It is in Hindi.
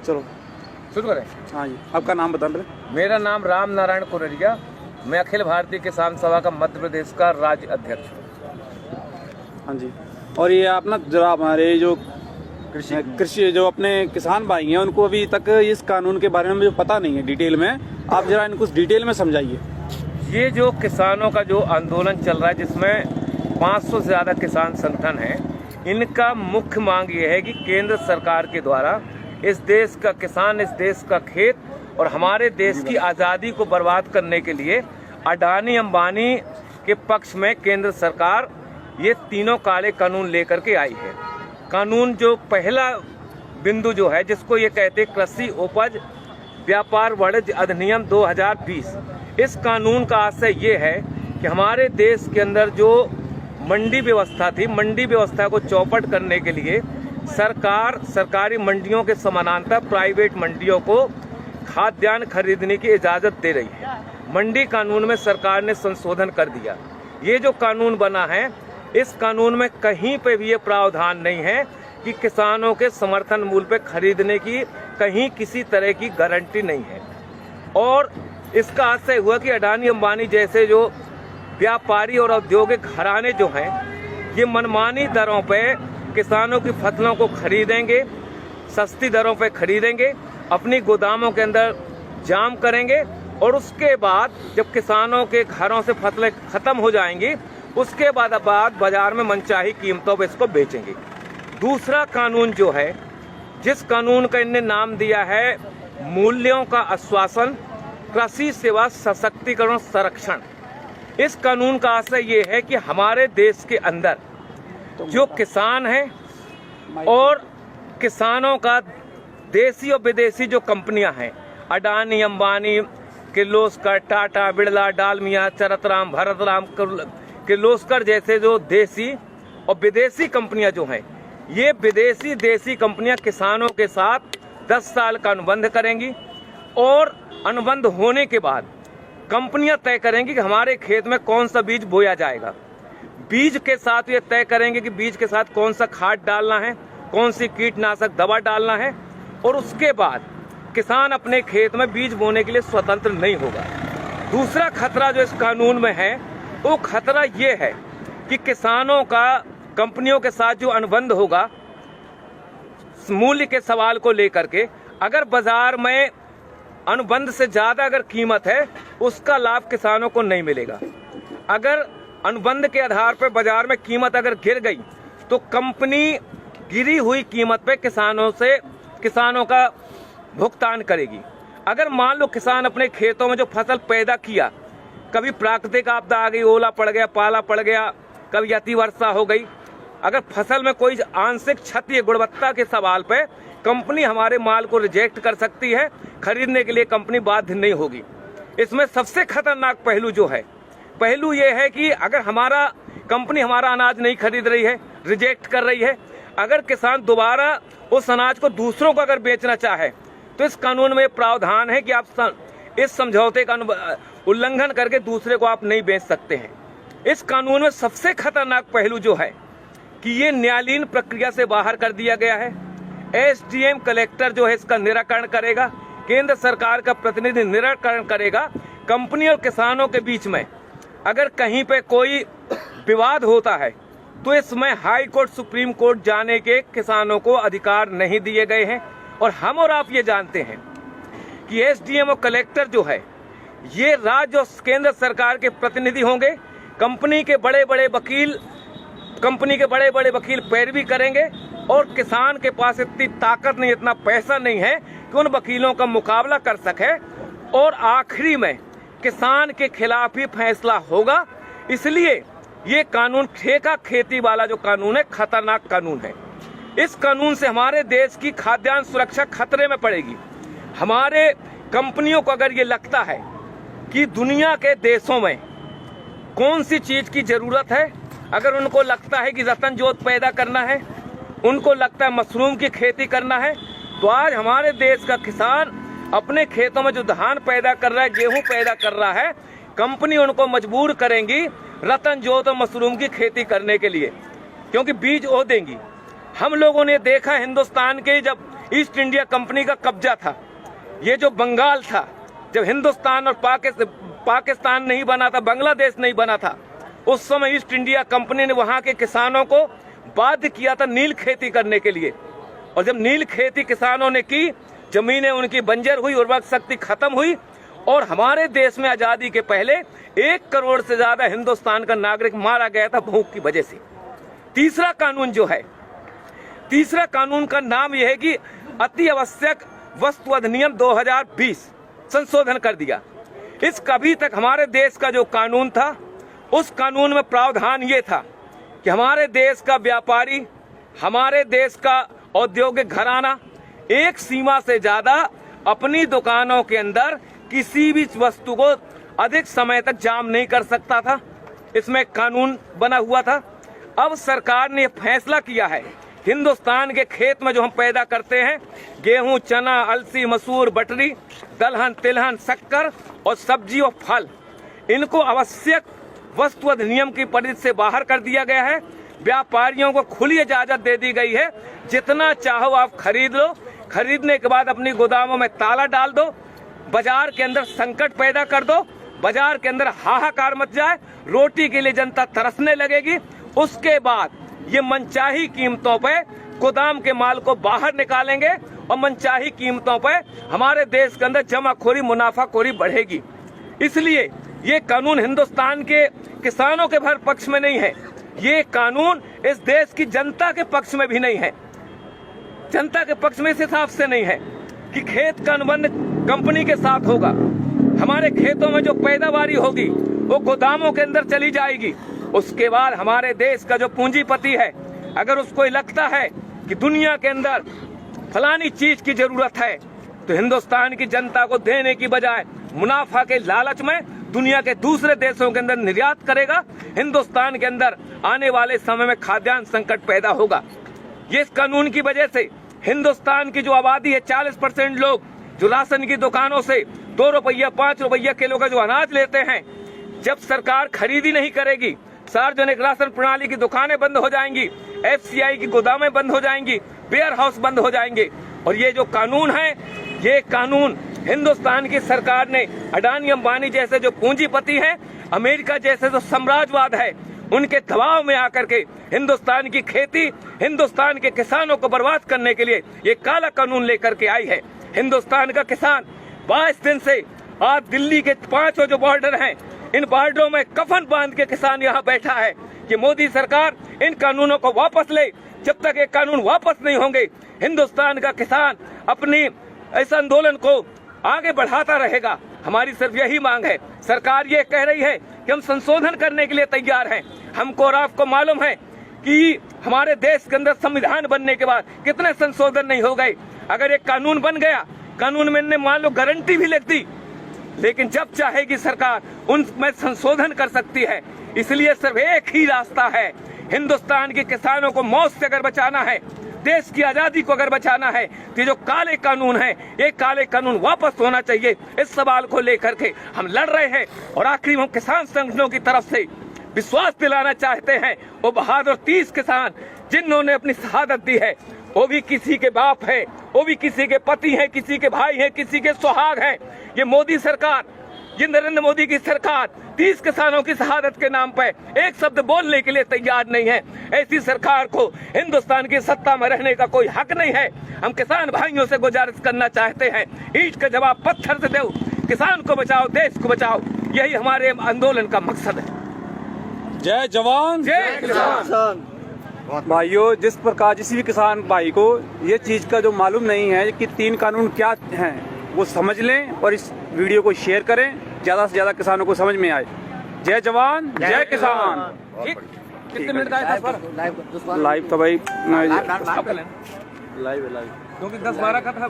चलो शुरू करें। हाँ जी, आपका नाम बता रहे? मेरा नाम राम नारायण कुररिया, मैं अखिल भारतीय किसान सभा का मध्य प्रदेश का राज्य अध्यक्ष हूँ। हाँ जी। और ये आप ना जरा हमारे जो कृषि जो अपने किसान भाई हैं उनको अभी तक इस कानून के बारे में जो पता नहीं है डिटेल में, आप जरा इनको डिटेल में समझाइए। ये जो किसानों का जो आंदोलन चल रहा है जिसमें 500 से ज़्यादा किसान संगठन हैं, इनका मुख्य मांग ये है कि केंद्र सरकार के द्वारा इस देश का किसान, इस देश का खेत और हमारे देश की आज़ादी को बर्बाद करने के लिए अडानी अंबानी के पक्ष में केंद्र सरकार ये तीनों काले कानून लेकर के आई है। कानून जो पहला बिंदु जो है जिसको ये कहते हैं कृषि उपज व्यापार वाणिज्य अधिनियम 2020, इस कानून का आशय ये है कि हमारे देश के अंदर जो मंडी व्यवस्था थी, मंडी व्यवस्था को चौपट करने के लिए सरकार सरकारी मंडियों के समानांतर प्राइवेट मंडियों को खाद्यान्न खरीदने की इजाज़त दे रही है। मंडी कानून में सरकार ने संशोधन कर दिया। ये जो कानून बना है, इस कानून में कहीं पे भी ये प्रावधान नहीं है कि किसानों के समर्थन मूल्य पे खरीदने की कहीं किसी तरह की गारंटी नहीं है। और इसका आशय हुआ कि अडानी अंबानी जैसे जो व्यापारी और औद्योगिक घराने जो हैं, ये मनमानी दरों पे किसानों की फसलों को खरीदेंगे, सस्ती दरों पे खरीदेंगे, अपनी गोदामों के अंदर जाम करेंगे और उसके बाद जब किसानों के घरों से फसलें खत्म हो जाएंगी, उसके बाद बाजार में मनचाही कीमतों पर इसको बेचेंगे। दूसरा कानून जो है, जिस कानून का इनने नाम दिया है मूल्यों का आश्वासन कृषि सेवा सशक्तिकरण संरक्षण, इस कानून का आशय ये है कि हमारे देश के अंदर जो किसान हैं और किसानों का देसी और विदेशी जो कंपनियां हैं, अडानी अंबानी, किर्लोस्कर, टाटा, बिरला, डालमिया, चरतराम, भरतराम, किर्लोस्कर जैसे जो देसी और विदेशी कंपनियां जो हैं, ये विदेशी देसी कंपनियां किसानों के साथ 10 साल का अनुबंध करेंगी और अनुबंध होने के बाद कंपनियां तय करेंगी कि हमारे खेत में कौन सा बीज बोया जाएगा। बीज के साथ ये तय करेंगे कि बीज के साथ कौन सा खाद डालना है, कौन सी कीटनाशक दवा डालना है, और उसके बाद किसान अपने खेत में बीज बोने के लिए स्वतंत्र नहीं होगा। दूसरा खतरा जो इस कानून में है, वो खतरा ये है कि किसानों का कंपनियों के साथ जो अनुबंध होगा मूल्य के सवाल को लेकर के, अगर बाजार में अनुबंध से ज्यादा अगर कीमत है, उसका लाभ किसानों को नहीं मिलेगा। अगर अनुबंध के आधार पर बाजार में कीमत अगर गिर गई तो कंपनी गिरी हुई कीमत पे किसानों का भुगतान करेगी। अगर मान लो किसान अपने खेतों में जो फसल पैदा किया, कभी प्राकृतिक आपदा आ गई, ओला पड़ गया, पाला पड़ गया, कभी अति वर्षा हो गई, अगर फसल में कोई आंशिक क्षति गुणवत्ता के सवाल पे कंपनी हमारे माल को रिजेक्ट कर सकती है, खरीदने के लिए कंपनी बाध्य नहीं होगी। इसमें सबसे खतरनाक पहलू जो है, पहलू ये है कि अगर हमारा कंपनी हमारा अनाज नहीं खरीद रही है, रिजेक्ट कर रही है, अगर किसान दोबारा उस अनाज को दूसरों को अगर बेचना चाहे तो इस कानून में प्रावधान है कि आप इस समझौते का उल्लंघन करके दूसरे को आप नहीं बेच सकते हैं। इस कानून में सबसे खतरनाक पहलू जो है कि ये न्यायालयीन प्रक्रिया से बाहर कर दिया गया है। एसडीएम कलेक्टर जो है इसका निराकरण करेगा, केंद्र सरकार का प्रतिनिधि निराकरण करेगा। कंपनी और किसानों के बीच में अगर कहीं पे कोई विवाद होता है तो इसमें हाई कोर्ट, सुप्रीम कोर्ट जाने के किसानों को अधिकार नहीं दिए गए हैं। और हम और आप ये जानते हैं कि एसडीएम और कलेक्टर जो है ये राज्य और केंद्र सरकार के प्रतिनिधि होंगे। कंपनी के बड़े बड़े वकील पैरवी करेंगे और किसान के पास इतनी ताकत नहीं, इतना पैसा नहीं है कि उन वकीलों का मुकाबला कर सके और आखिरी में किसान के खिलाफ ही फैसला होगा। इसलिए ये कानून ठेका खेती वाला जो कानून है, खतरनाक कानून है। इस कानून से हमारे देश की खाद्यान्न सुरक्षा खतरे में पड़ेगी। हमारे कंपनियों को अगर ये लगता है कि दुनिया के देशों में कौन सी चीज की जरूरत है, अगर उनको लगता है कि रतन जोत पैदा करना है, उनको लगता है मशरूम की खेती करना है, तो आज हमारे देश का किसान अपने खेतों में जो धान पैदा कर रहा है, गेहूं पैदा कर रहा है, कंपनी उनको मजबूर करेंगी रतन जोत और मशरूम की खेती करने के लिए, क्योंकि बीज वो देंगी। हम लोगों ने देखा हिंदुस्तान के जब ईस्ट इंडिया कंपनी का कब्जा था। ये जो बंगाल था, जब हिंदुस्तान और पाकिस्तान नहीं बना था, बांग्लादेश नहीं बना था, उस समय ईस्ट इंडिया कंपनी ने वहां के किसानों को बाध्य किया था नील खेती करने के लिए। और जब नील खेती किसानों ने की, जमीनें उनकी बंजर हुई, उर्वरक शक्ति खत्म हुई और हमारे देश में आजादी के पहले 1 करोड़ से ज्यादा हिंदुस्तान का नागरिक मारा गया था भूख की वजह से। तीसरा कानून जो है, तीसरा कानून का नाम यह है कि अति आवश्यक वस्तु अधिनियम 2020 संशोधन कर दिया। इस कभी तक हमारे देश का जो कानून था, उस कानून में प्रावधान ये था कि हमारे देश का व्यापारी, हमारे देश का औद्योगिक घराना एक सीमा से ज्यादा अपनी दुकानों के अंदर किसी भी वस्तु को अधिक समय तक जाम नहीं कर सकता था। इसमें कानून बना हुआ था। अब सरकार ने फैसला किया है, हिंदुस्तान के खेत में जो हम पैदा करते हैं, गेहूं, चना, अलसी, मसूर, बटरी, दलहन, तिलहन, शक्कर और सब्जी और फल, इनको आवश्यक वस्तु अधिनियम की परिधि से बाहर कर दिया गया है। व्यापारियों को खुली इजाजत दे दी गई है, जितना चाहो आप खरीद लो, खरीदने के बाद अपनी गोदामों में ताला डाल दो, बाजार के अंदर संकट पैदा कर दो, बाजार के अंदर हाहाकार मच जाए, रोटी के लिए जनता तरसने लगेगी। उसके बाद ये मनचाही कीमतों पे गोदाम के माल को बाहर निकालेंगे और मनचाही कीमतों पे हमारे देश के अंदर जमाखोरी, मुनाफाखोरी बढ़ेगी। इसलिए ये कानून हिंदुस्तान के किसानों के भर पक्ष में नहीं है, ये कानून इस देश की जनता के पक्ष में भी नहीं है। जनता के पक्ष में इस हिसाब से नहीं है कि खेत का अनुबंध कंपनी के साथ होगा, हमारे खेतों में जो पैदावारी होगी वो गोदामों के अंदर चली जाएगी। उसके बाद हमारे देश का जो पूंजीपति है, अगर उसको लगता है कि दुनिया के अंदर फलानी चीज की जरूरत है, तो हिंदुस्तान की जनता को देने की बजाय मुनाफा के लालच में दुनिया के दूसरे देशों के अंदर निर्यात करेगा। हिंदुस्तान के अंदर आने वाले समय में खाद्यान्न संकट पैदा होगा। ये इस कानून की वजह से हिंदुस्तान की जो आबादी है, 40% लोग जो राशन की दुकानों से 2 रुपया 5 रुपया किलो का जो अनाज लेते हैं, जब सरकार खरीदी नहीं करेगी, सार्वजनिक राशन प्रणाली की दुकानें बंद हो जाएंगी, FCI की गोदामें बंद हो जाएंगी, वेयर हाउस बंद हो जाएंगे। और ये जो कानून है, ये कानून हिंदुस्तान की सरकार ने अडानी अंबानी जैसे जो पूंजीपति हैं, अमेरिका जैसे जो साम्राज्यवाद है, उनके दबाव में आकर के हिंदुस्तान की खेती, हिंदुस्तान के किसानों को बर्बाद करने के लिए ये काला कानून लेकर के आई है। हिंदुस्तान का किसान 22 दिन से आज दिल्ली के 5 जो बॉर्डर हैं, इन बॉर्डरों में कफन बांध के किसान यहाँ बैठा है कि मोदी सरकार इन कानूनों को वापस ले। जब तक ये कानून वापस नहीं होंगे, हिंदुस्तान का किसान अपनी इस आंदोलन को आगे बढ़ाता रहेगा। हमारी सिर्फ यही मांग है। सरकार ये कह रही है कि हम संशोधन करने के लिए तैयार हैं। हमको और आपको मालूम है कि हमारे देश के अंदर संविधान बनने के बाद कितने संशोधन नहीं हो गए। अगर एक कानून बन गया, कानून में मान लो गारंटी भी लिख दी, लेकिन जब चाहेगी सरकार उनमें संशोधन कर सकती है। इसलिए सिर्फ एक ही रास्ता है, हिंदुस्तान के किसानों को मौत से अगर बचाना है, देश की आजादी को अगर बचाना है, तो जो काले कानून है, ये काले कानून वापस होना चाहिए। इस सवाल को लेकर के हम लड़ रहे हैं। और आखिरी हम किसान संगठनों की तरफ से विश्वास दिलाना चाहते हैं, वो बहादुर 30 किसान जिन्होंने अपनी शहादत दी है, वो भी किसी के बाप है, वो भी किसी के पति हैं, किसी के भाई हैं, किसी के सुहाग हैं। ये मोदी सरकार, ये नरेंद्र मोदी की सरकार 30 किसानों की शहादत के नाम पर एक शब्द बोलने के लिए तैयार नहीं है। ऐसी सरकार को हिंदुस्तान की सत्ता में रहने का कोई हक नहीं है। हम किसान भाइयों से गुजारिश करना चाहते हैं, ईंट का जवाब पत्थर से दो, किसान को बचाओ, देश को बचाओ। यही हमारे आंदोलन का मकसद है। जय जवान जय किसान। भाइयों, जिस प्रकार किसी भी किसान भाई को ये चीज का जो मालूम नहीं है कि 3 कानून क्या हैं, वो समझ लें और इस वीडियो को शेयर करें, ज्यादा से ज्यादा किसानों को समझ में आए। जय जवान जय किसान। कितने मिनट का है सर? लाइव तो भाई लाइव क्योंकि 10-12 का था।